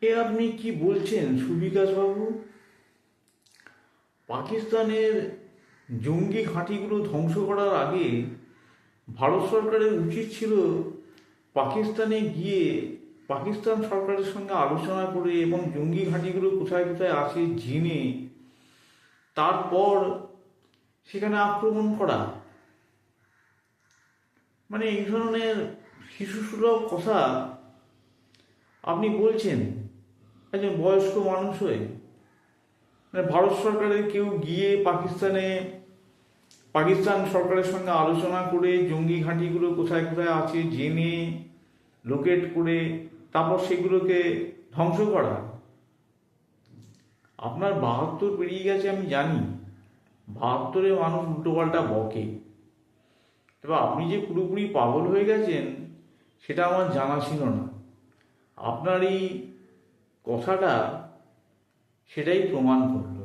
এ আপনি কি বলছেন সুবিকাশ বাবু? পাকিস্তানের জঙ্গি ঘাঁটিগুলো ধ্বংস করার আগে ভারত সরকারের উচিত ছিল পাকিস্তানে গিয়ে পাকিস্তান সরকারের সঙ্গে আলোচনা করে এবং জঙ্গি ঘাঁটিগুলো কোথায় কোথায় আছে জেনে তারপর সেখানে আক্রমণ করা। মানে এই ধরনের শিশুসুলভ কথা আপনি বলছেন একজন বয়স্ক মানুষ হয়ে। মানে ভারত সরকারের কেউ গিয়ে পাকিস্তান সরকারের সঙ্গে আলোচনা করে জঙ্গি ঘাঁটিগুলো কোথায় কোথায় আছে জেনে লোকেট করে তারপর সেগুলোকে ধ্বংস করা। আপনার 72 পেরিয়ে গেছে আমি জানি, 72-এ মানুষ উল্টোপাল্টা বকে, তবে আপনি যে পুরোপুরি পাগল হয়ে গেছেন সেটা আমার জানা ছিল না। আপনার এই কথাটা সেটাই প্রমাণ করলো।